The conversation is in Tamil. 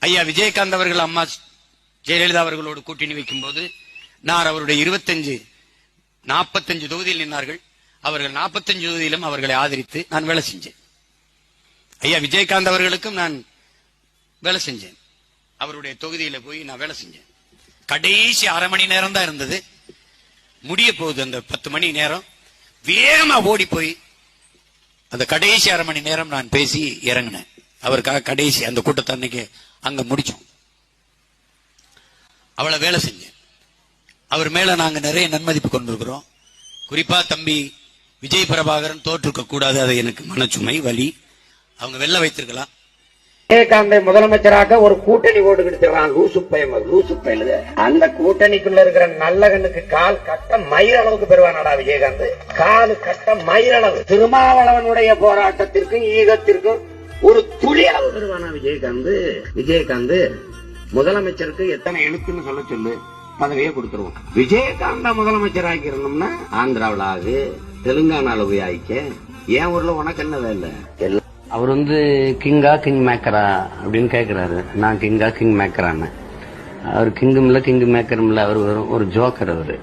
ஐயா விஜயகாந்த் அவர்கள் அம்மா ஜெயலலிதா அவர்களோடு கூட்டணி வைக்கும் போது நான் அவருடைய 45 தொகுதியில் நின்றார்கள். அவர்கள் 45 தொகுதியிலும் அவர்களை ஆதரித்து நான் வேலை செஞ்சேன். ஐயா விஜயகாந்த் அவர்களுக்கும் நான் வேலை செஞ்சேன். அவருடைய தொகுதியில போய் நான் வேலை செஞ்சேன். கடைசி அரை மணி நேரம் தான் இருந்தது, முடிய போகுது. அந்த 10 மணி நேரம் வேகமா ஓடி போய் அந்த கடைசி அரை மணி நேரம் நான் பேசி இறங்கினேன். அவருக்காக கடைசி அந்த கூட்டத்தை அன்னைக்கு அங்க முடிச்சோம். அவளை வேலை செஞ்சேன். அவர் மேல நாங்க நிறைய நன்மதிப்பு கொண்டிருக்கிறோம். குறிப்பா தம்பி விஜய் பிரபாகரன் தோற்றுக்க கூடாது, அது எனக்கு மனச்சுமை வலி. அவங்க வெல்ல வைத்திருக்கலாம். விஜயகாந்தை முதலமைச்சராக ஒரு கூட்டணி ஓடு கிடைச்சிடறான். லூசு பயலுது. அந்த கூட்டணிக்குள்ள இருக்கிற நல்ல கண்ணுக்கு கால் கட்ட மயிர் அளவுக்கு பெறுவானடா விஜயகாந்த். கால் கட்ட மயிர் அளவு. திருமாவளவனுடைய போராட்டத்திற்கும் ஈகத்திற்கும் ஒரு துளி அளவு பெறுவானா விஜயகாந்த் முதலமைச்சருக்கு எத்தனை எழுத்துன்னு சொல்ல சொல்லு, பதவியே கொடுத்துருவோம். விஜயகாந்த முதலமைச்சராக்கி இருந்தோம்னா ஆந்திராவில் ஆகு, தெலுங்கானால போய் ஆயிக்க, என் ஊர்ல உனக்கு என்ன வேலை? அவர் கிங்கா கிங் மேக்கரா அப்படின்னு கேக்குறாரு. நான் கிங்கா கிங் மேக்கரான்னு. அவர் கிங்கும் இல்ல கிங் மேக்கரும் இல்ல, அவர் ஒரு ஜோக்கர் அவரு.